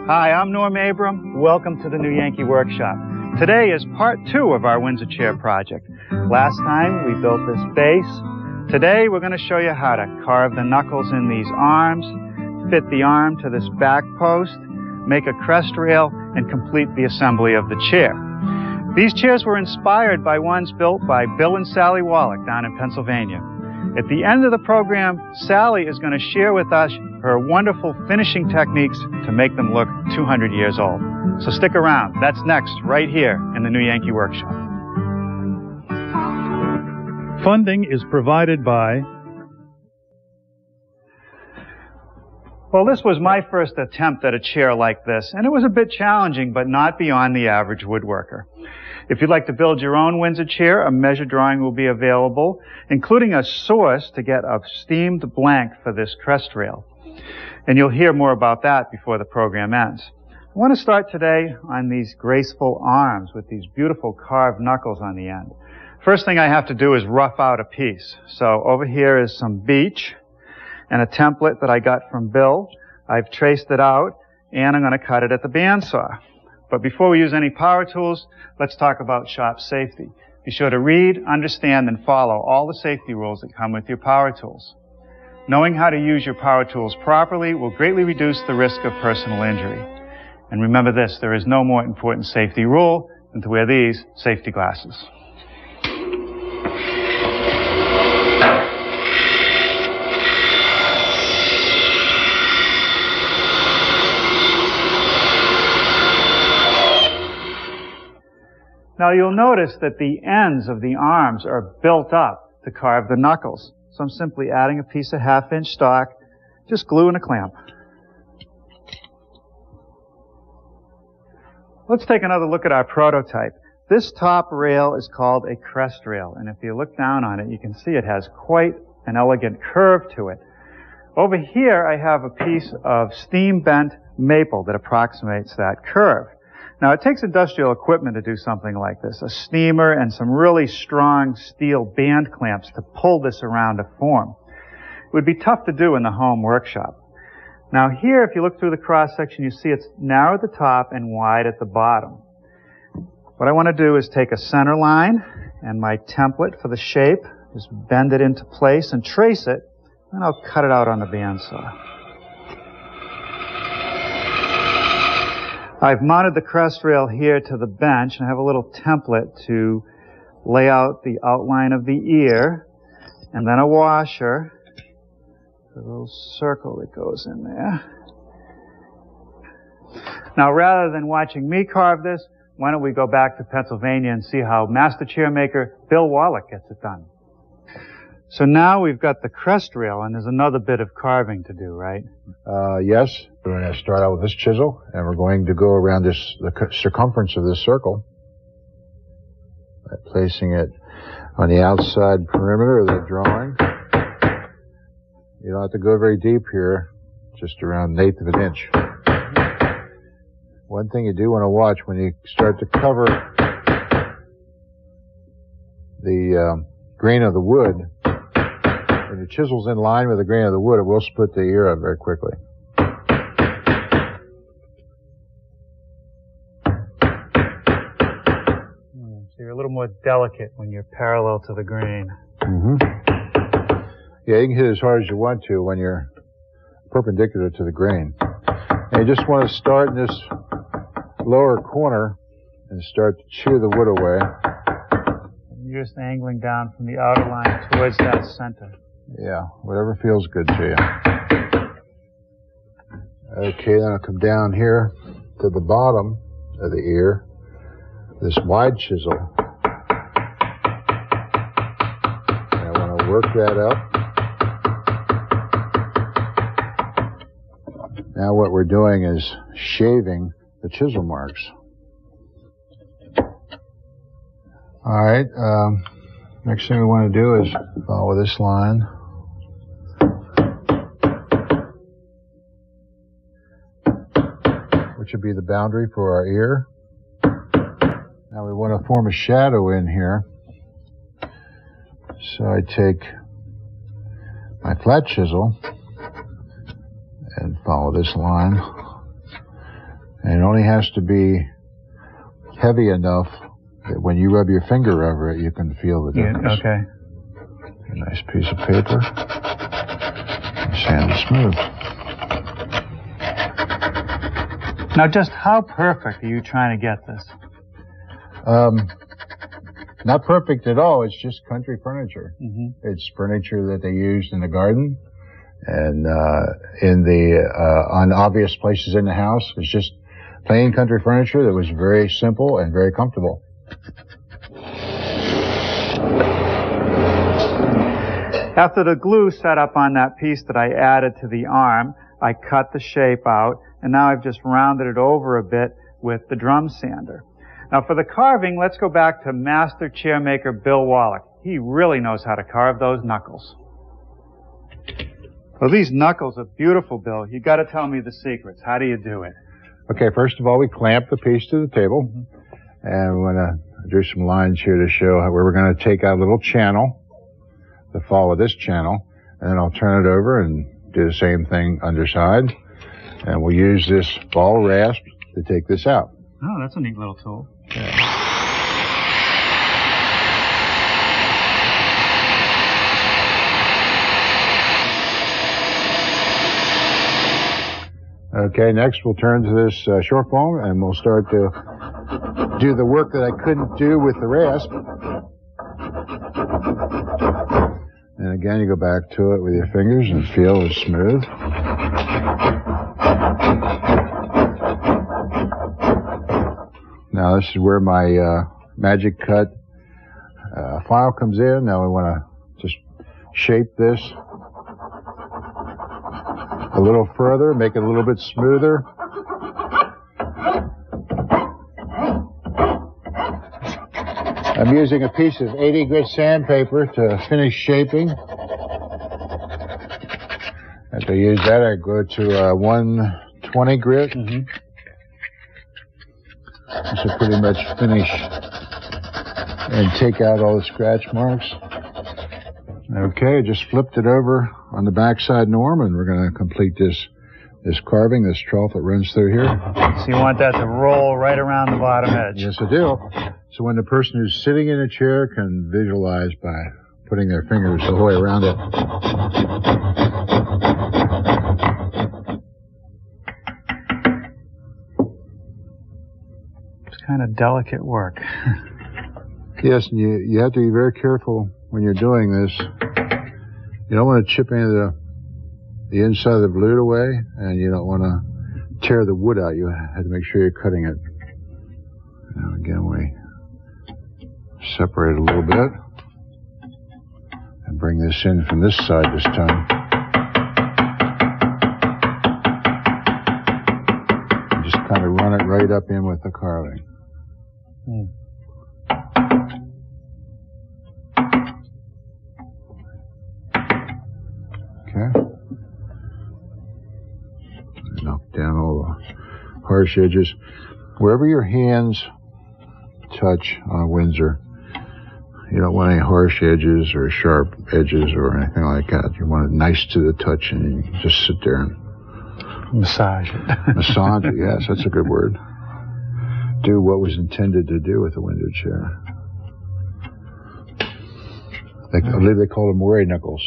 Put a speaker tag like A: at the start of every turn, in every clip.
A: Hi, I'm Norm Abram. Welcome to the new Yankee Workshop. Today is part 2 of our Windsor chair project. Last time we built this base. Today we're going to show you how to carve the knuckles in these arms, fit the arm to this back post, make a crest rail, and complete the assembly of the chair. These chairs were inspired by ones built by Bill and Sally Wallach down in Pennsylvania. At the end of the program, Sally is going to share with us her wonderful finishing techniques to make them look 200 years old. So stick around. That's next, right here in the new Yankee Workshop. Funding is provided by... Well, this was my first attempt at a chair like this, and it was a bit challenging, but not beyond the average woodworker. If you'd like to build your own Windsor chair, a measure drawing will be available, including a source to get a steamed blank for this crest rail. And you'll hear more about that before the program ends. I want to start today on these graceful arms with these beautiful carved knuckles on the end. First thing I have to do is rough out a piece. So over here is some beech and a template that I got from Bill. I've traced it out, and I'm going to cut it at the bandsaw. But before we use any power tools, let's talk about shop safety. Be sure to read, understand, and follow all the safety rules that come with your power tools. Knowing how to use your power tools properly will greatly reduce the risk of personal injury. And remember this, there is no more important safety rule than to wear these safety glasses. Now you'll notice that the ends of the arms are built up to carve the knuckles. So I'm simply adding a piece of 1/2-inch stock, just glue and a clamp. Let's take another look at our prototype. This top rail is called a crest rail, and if you look down on it, you can see it has quite an elegant curve to it. Over here, I have a piece of steam-bent maple that approximates that curve. Now, it takes industrial equipment to do something like this, a steamer and some really strong steel band clamps to pull this around to form. It would be tough to do in the home workshop. Now here, if you look through the cross-section, you see it's narrow at the top and wide at the bottom. What I want to do is take a center line and my template for the shape, just bend it into place and trace it, and I'll cut it out on the bandsaw. I've mounted the crest rail here to the bench, and I have a little template to lay out the outline of the ear, and then a washer, a little circle that goes in there. Now, rather than watching me carve this, why don't we go back to Pennsylvania and see how master chairmaker Bill Wallach gets it done. So now we've got the crest rail, and there's another bit of carving to do, right?
B: Yes. We're going to start out with this chisel, and we're going to go around the circumference of this circle by placing it on the outside perimeter of the drawing. You don't have to go very deep here, just around 1/8 of an inch. One thing you do want to watch when you start to cover the grain of the wood, when the chisel's in line with the grain of the wood, it will split the ear up very quickly.
A: So you're a little more delicate when you're parallel to the grain.
B: Mm-hmm. Yeah, you can hit as hard as you want to when you're perpendicular to the grain. And you just want to start in this lower corner and start to chew the wood away.
A: You're just angling down from the outer line towards that center.
B: Yeah, whatever feels good to you. Okay, then I'll come down here to the bottom of the ear, this wide chisel. And I want to work that up. Now what we're doing is shaving the chisel marks. All right, next thing we want to do is follow this line. Which would be the boundary for our ear. Now we want to form a shadow in here. So I take my flat chisel and follow this line And it only has to be heavy enough that when you rub your finger over it, you can feel the difference.
A: Yeah, okay.
B: A nice piece of paper. Sand it smooth.
A: Now, just how perfect are you trying to get this?
B: Not perfect at all. It's just country furniture.
A: Mm-hmm.
B: It's furniture that they used in the garden and in the unobvious places in the house. It's just plain country furniture that was very simple and very comfortable.
A: After the glue set up on that piece that I added to the arm, I cut the shape out, and now I've just rounded it over a bit with the drum sander. Now for the carving, let's go back to master chairmaker Bill Wallach. He really knows how to carve those knuckles. Well, these knuckles are beautiful, Bill. You got to tell me the secrets. How do you do it?
B: Okay, first of all, we clamp the piece to the table, and we're going to do some lines here to show how we're going to take out a little channel to follow this channel, and then I'll turn it over and do the same thing underside, and we'll use this ball rasp to take this out.
A: Oh, that's a neat little tool.
B: Yeah. Okay, next we'll turn to this short foam, and we'll start to do the work that I couldn't do with the rasp. And again, you go back to it with your fingers and feel it's smooth. Now this is where my magic cut file comes in. Now we want to just shape this a little further, make it a little bit smoother. I'm using a piece of 80 grit sandpaper to finish shaping. After I use that, I go to 120 grit.
A: Mm-hmm.
B: This will pretty much finish and take out all the scratch marks. Okay, just flipped it over on the backside norm, and we're going to complete this carving, this trough that runs through here.
A: So you want that to roll right around the bottom edge?
B: Yes, I do. So when the person who's sitting in a chair can visualize by putting their fingers the whole way around it.
A: It's kind of delicate work.
B: Yes, and you have to be very careful when you're doing this. You don't want to chip any of the inside of the volute away, and you don't want to tear the wood out. You have to make sure you're cutting it. Now again, we separate a little bit and bring this in from this side this time. And just kind of run it right up in with the carving. Okay. Knock down all the harsh edges. Wherever your hands touch on Windsor, you don't want any harsh edges or sharp edges or anything like that. You want it nice to the touch, and you can just sit there and
A: massage it.
B: Massage it, yes, that's a good word. Do what was intended to do with the Windsor chair. I believe they call them worry knuckles.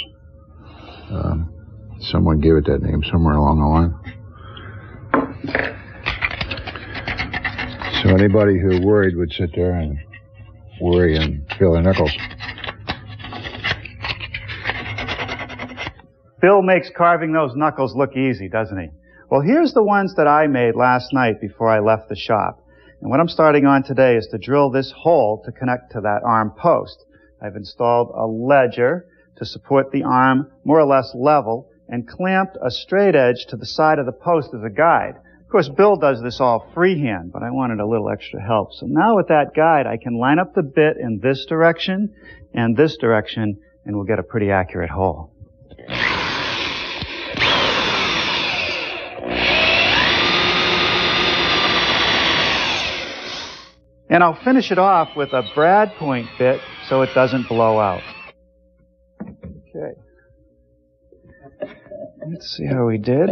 B: Someone gave it that name somewhere along the line. So anybody who worried would sit there and worry and feel their knuckles.
A: Bill makes carving those knuckles look easy, doesn't he? Well, here's the ones that I made last night before I left the shop. And what I'm starting on today is to drill this hole to connect to that arm post. I've installed a ledger to support the arm more or less level and clamped a straight edge to the side of the post as a guide. Of course, Bill does this all freehand, but I wanted a little extra help. So now with that guide, I can line up the bit in this direction and this direction, and we'll get a pretty accurate hole. And I'll finish it off with a brad point bit so it doesn't blow out. Okay. Let's see how we did.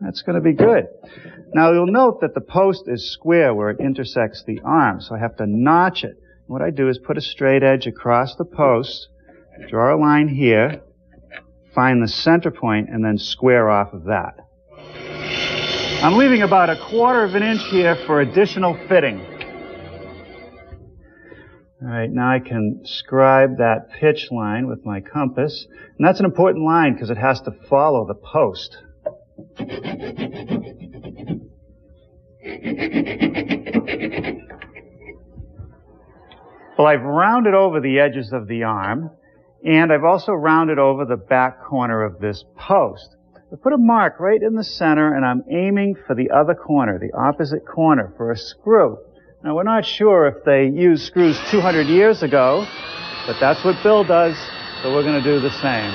A: That's going to be good. Now you'll note that the post is square where it intersects the arm, so I have to notch it. What I do is put a straight edge across the post, draw a line here, find the center point, and then square off of that. I'm leaving about 1/4 of an inch here for additional fitting. All right, now I can scribe that pitch line with my compass. And that's an important line because it has to follow the post. Well, I've rounded over the edges of the arm, and I've also rounded over the back corner of this post. I put a mark right in the center, and I'm aiming for the other corner, the opposite corner, for a screw. Now, we're not sure if they used screws 200 years ago, but that's what Bill does, so we're going to do the same.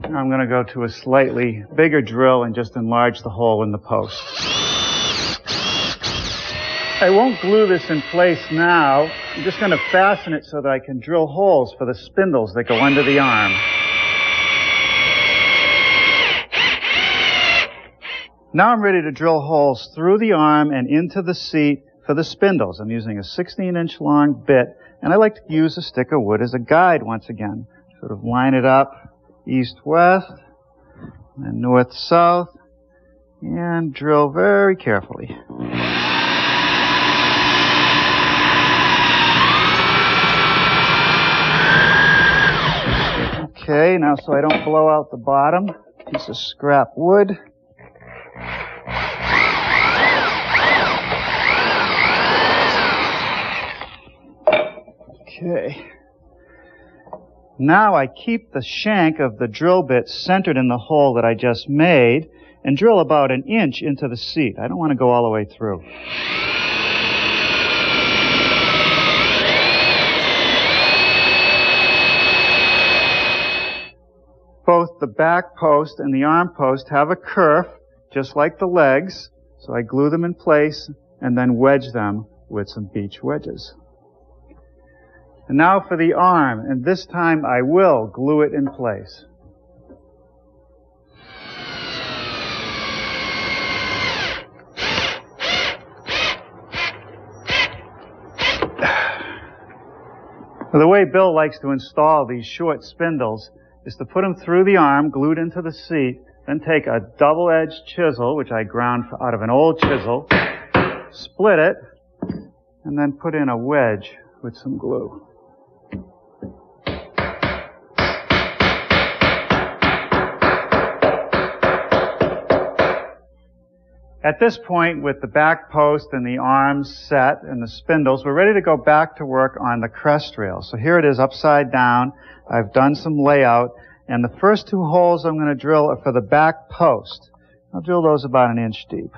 A: Now I'm going to go to a slightly bigger drill and just enlarge the hole in the post. I won't glue this in place now. I'm just going to fasten it so that I can drill holes for the spindles that go under the arm. Now I'm ready to drill holes through the arm and into the seat for the spindles. I'm using a 16-inch long bit, and I like to use a stick of wood as a guide once again. Sort of line it up east-west, and north-south, and drill very carefully. Okay, now so I don't blow out the bottom, piece of scrap wood. Okay. Now I keep the shank of the drill bit centered in the hole that I just made and drill about 1 inch into the seat. I don't want to go all the way through. Both the back post and the arm post have a kerf, just like the legs, so I glue them in place and then wedge them with some beech wedges. And now for the arm, and this time I will glue it in place. The way Bill likes to install these short spindles is to put them through the arm, glued into the seat, then take a double-edged chisel, which I ground out of an old chisel, split it, and then put in a wedge with some glue. At this point, with the back post and the arms set and the spindles, we're ready to go back to work on the crest rail. So here it is upside down. I've done some layout, and the first 2 holes I'm going to drill are for the back post. I'll drill those about 1 inch deep.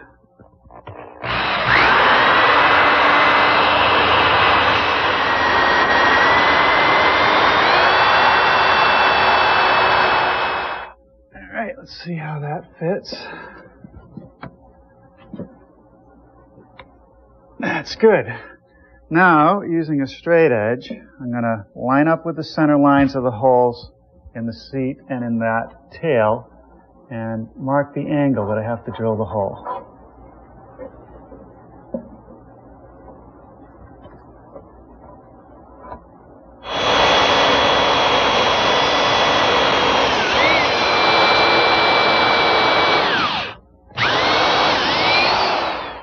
A: All right, let's see how that fits. That's good. Now, using a straight edge, I'm going to line up with the center lines of the holes in the seat and in that tail and mark the angle that I have to drill the hole.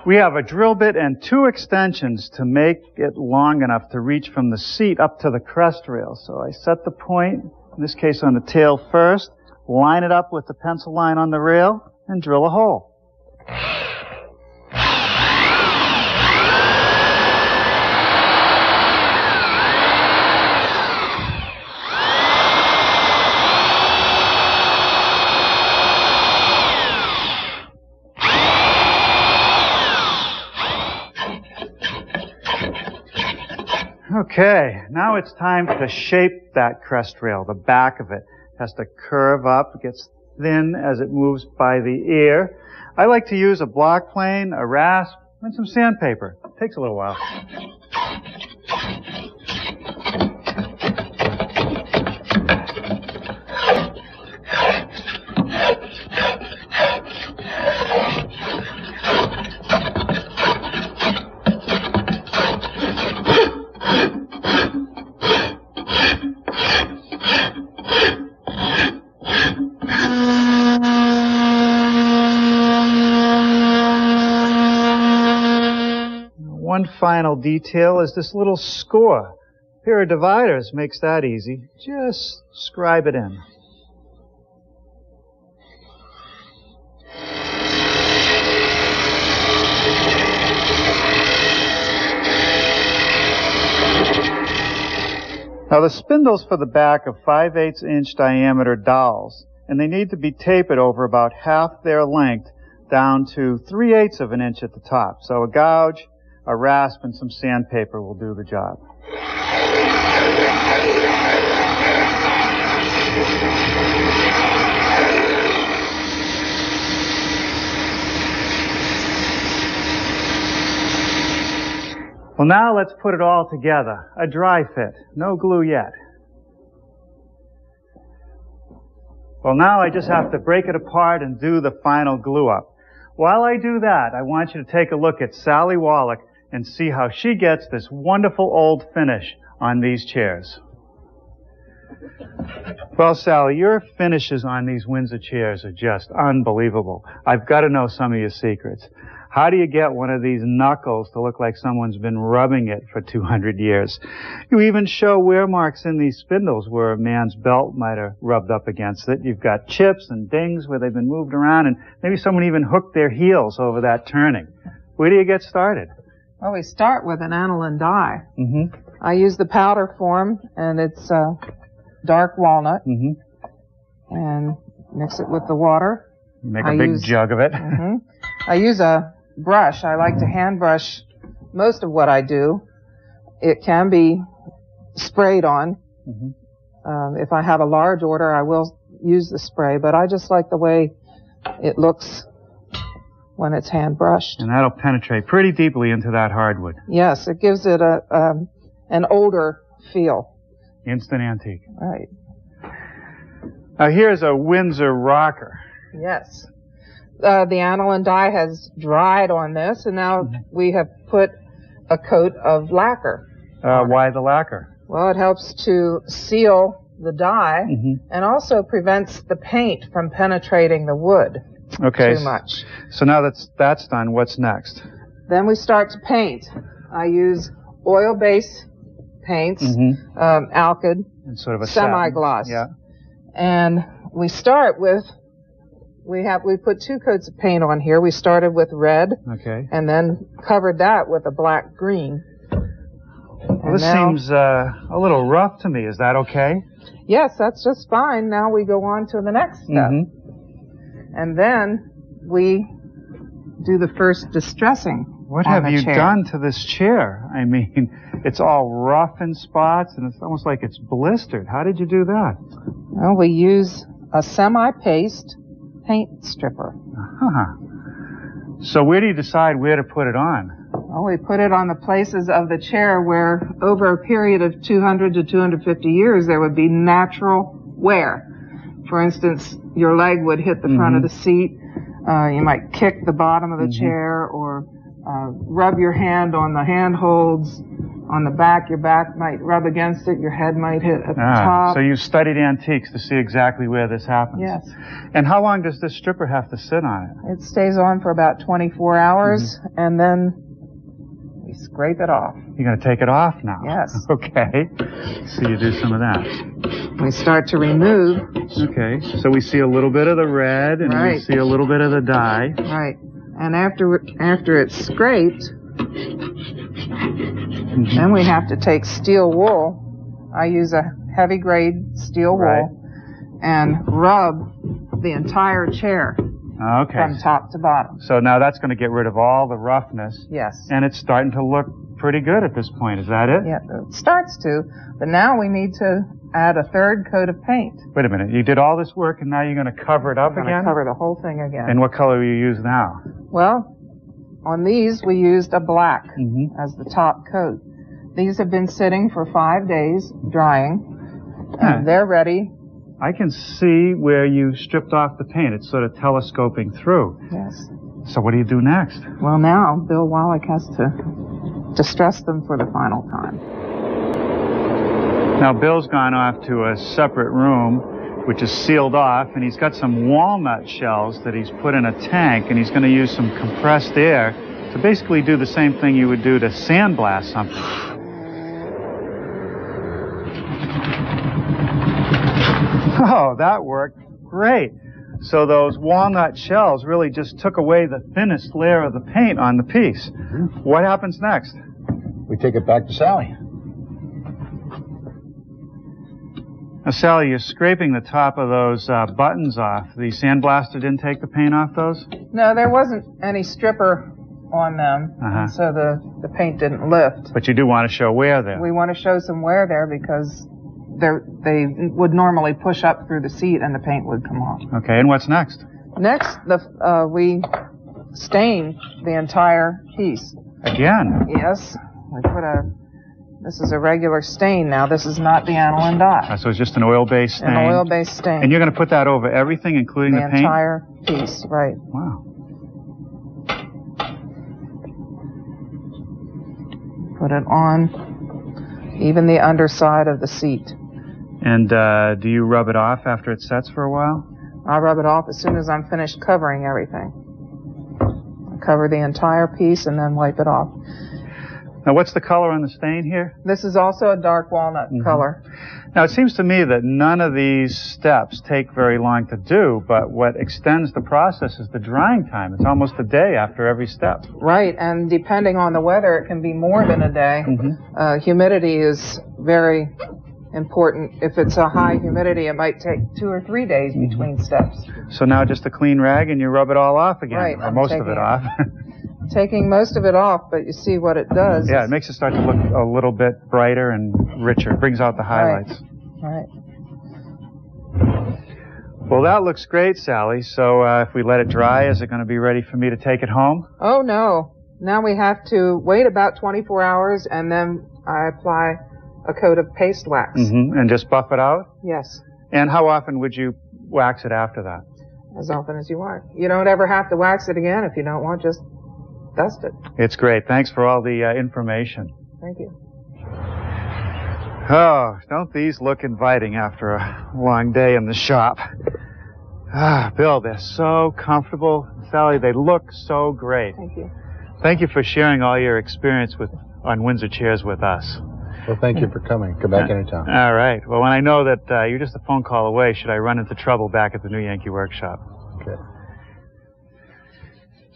A: We have a drill bit and 2 extensions to make it long enough to reach from the seat up to the crest rail. So I set the point, in this case on the tail first, line it up with the pencil line on the rail, and drill a hole. Okay, now it's time to shape that crest rail. The back of it has to curve up, it gets thin as it moves by the ear. I like to use a block plane, a rasp, and some sandpaper. It takes a little while. final detail is this little score. A pair of dividers makes that easy. Just scribe it in. Now the spindles for the back are 5/8 inch diameter dowels, and they need to be tapered over about half their length down to 3/8 of an inch at the top. So a gouge, a rasp, and some sandpaper will do the job. Well, now let's put it all together. A dry fit. No glue yet. Well, now I just have to break it apart and do the final glue up. While I do that, I want you to take a look at Sally Wallach and see how she gets this wonderful old finish on these chairs. Well, Sally, your finishes on these Windsor chairs are just unbelievable. I've got to know some of your secrets. How do you get one of these knuckles to look like someone's been rubbing it for 200 years? You even show wear marks in these spindles where a man's belt might have rubbed up against it. You've got chips and dings where they've been moved around, and maybe someone even hooked their heels over that turning. Where do you get started?
C: Well, we start with an aniline dye.
A: Mm-hmm.
C: I use the powder form, and it's dark walnut, and mix it with the water.
A: You make a big jug of it.
C: I use a brush. I like to hand brush most of what I do. It can be sprayed on. If I have a large order, I will use the spray, but I just like the way it looks when it's hand brushed.
A: And that'll penetrate pretty deeply into that hardwood.
C: Yes, it gives it an older feel.
A: Instant antique.
C: Right.
A: Now here's a Windsor rocker.
C: Yes. The aniline dye has dried on this, and now we have put a coat of lacquer.
A: Why the lacquer?
C: Well, it helps to seal the dye and also prevents the paint from penetrating the wood too much. So now that's done, what's next? Then we start to paint. I use oil-based paints, alkyd,
A: and sort of a
C: semi-gloss.
A: Yeah.
C: And we start with we put 2 coats of paint on here. We started with red, and then covered that with a black green.
A: Well, this seems a little rough to me. Is that okay?
C: Yes, that's just fine. Now we go on to the next step. And then we do the first distressing.
A: What have you done to this chair? I mean, it's all rough in spots, and it's almost like it's blistered. How did you do that?
C: Well, we use a semi-paste paint stripper.
A: So where do you decide where to put it on?
C: Well, we put it on the places of the chair where over a period of 200 to 250 years there would be natural wear. For instance, your leg would hit the front of the seat. You might kick the bottom of the chair, or rub your hand on the handholds. On the back, your back might rub against it, your head might hit at the top.
A: So you've studied antiques to see exactly where this happens.
C: Yes.
A: And how long does this stripper have to sit on it?
C: It stays on for about 24 hours, and then we scrape it off.
A: You're going to take it off now?
C: Yes.
A: Okay. So you do some of that.
C: We start to remove.
A: Okay. So we see a little bit of the red, and we see a little bit of the dye.
C: Right. And after it's scraped, then we have to take steel wool. I use a heavy grade steel wool and rub the entire chair from top to bottom.
A: So now that's going to get rid of all the roughness.
C: Yes.
A: And it's starting to look pretty good at this point. Is that it?
C: Yeah, it starts to. But now we need to add a 3rd coat of paint.
A: Wait a minute. You did all this work, and now you're going to cover it up again?
C: I'm going to cover the whole thing again.
A: And what color will you use now?
C: Well, on these we used a black as the top coat. These have been sitting for 5 days, drying, and they're ready.
A: I can see where you stripped off the paint. It's sort of telescoping through.
C: Yes.
A: So what do you do next?
C: Well, now Bill Wallach has to distress them for the final time.
A: Now Bill's gone off to a separate room, which is sealed off, and he's got some walnut shells that he's put in a tank, and he's going to use some compressed air to basically do the same thing you would do to sandblast something. Oh, that worked great. So those walnut shells really just took away the thinnest layer of the paint on the piece.
B: Mm-hmm.
A: What happens next?
B: We take it back to Sally.
A: Now, Sally, you're scraping the top of those buttons off. The sandblaster didn't take the paint off those?
C: No, there wasn't any stripper on them, so the paint didn't lift.
A: But you do want to show wear there.
C: We want to show some wear there because they would normally push up through the seat and the paint would come off.
A: Okay, and what's next?
C: Next, we stain the entire piece.
A: Again?
C: Yes. We put this is a regular stain now. This is not the aniline dye.
A: So it's just an oil-based stain?
C: An oil-based stain.
A: And you're going to put that over everything, including the paint?
C: The entire piece, right.
A: Wow.
C: Put it on even the underside of the seat.
A: And do you rub it off after it sets for a while?
C: I'll rub it off as soon as I'm finished covering everything. I cover the entire piece and then wipe it off.
A: Now, what's the color on the stain here?
C: This is also a dark walnut color.
A: Now, it seems to me that none of these steps take very long to do, but what extends the process is the drying time. It's almost a day after every step.
C: Right, and depending on the weather, it can be more than a day. Humidity is very important. If it's a high humidity, it might take 2 or 3 days between steps.
A: So now just a clean rag and you rub it all off again,
C: right,
A: or most of it off.
C: Taking most of it off, but you see what it does.
A: Yeah, it makes it start to look a little bit brighter and richer. It brings out the highlights.
C: Right.
A: Well, that looks great, Sally. So if we let it dry, is it going to be ready for me to take it home?
C: Oh, no. Now we have to wait about 24 hours, and then I apply a coat of paste wax.
A: And just buff it out?
C: Yes.
A: And how often would you wax it after that?
C: As often as you want. You don't ever have to wax it again. If you don't want, just dust it.
A: It's great. Thanks for all the information.
C: Thank you.
A: Oh, don't these look inviting after a long day in the shop? Ah, Bill, they're so comfortable. Sally, they look so great.
C: Thank you.
A: Thank you for sharing all your experience on Windsor chairs with us.
B: Well, thank you for coming. Come back anytime.
A: All right. Well, when I know that you're just a phone call away, should I run into trouble back at the new Yankee workshop?
B: Okay.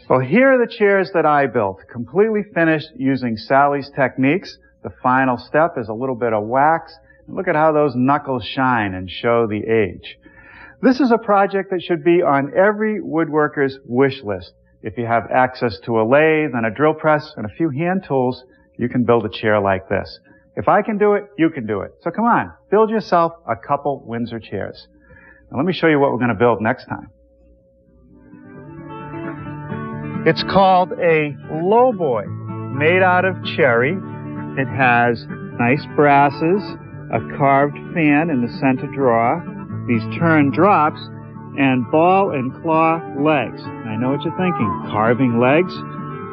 A: Well, here are the chairs that I built, completely finished using Sally's techniques. The final step is a little bit of wax. Look at how those knuckles shine and show the age. This is a project that should be on every woodworker's wish list. If you have access to a lathe and a drill press and a few hand tools, you can build a chair like this. If I can do it, you can do it. So come on, build yourself a couple Windsor chairs. Now let me show you what we're going to build next time. It's called a lowboy, made out of cherry. It has nice brasses, a carved fan in the center drawer, these turn drops, and ball and claw legs. I know what you're thinking, carving legs?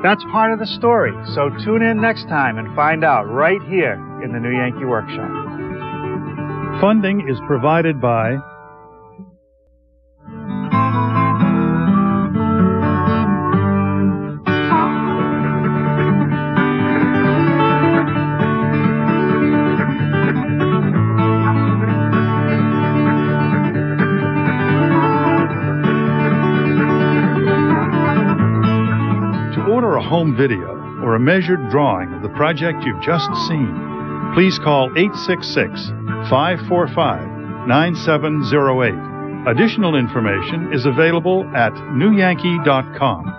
A: That's part of the story, so tune in next time and find out right here in the New Yankee Workshop.
D: Funding is provided by home video or a measured drawing of the project you've just seen, please call 866-545-9708. Additional information is available at newyankee.com.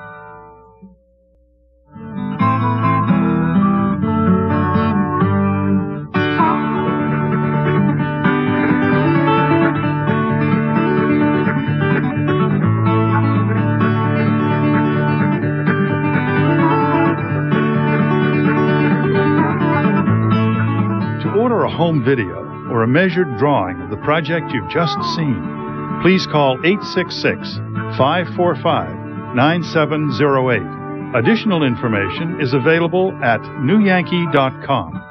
D: Home video or a measured drawing of the project you've just seen, please call 866-545-9708. Additional information is available at newyankee.com.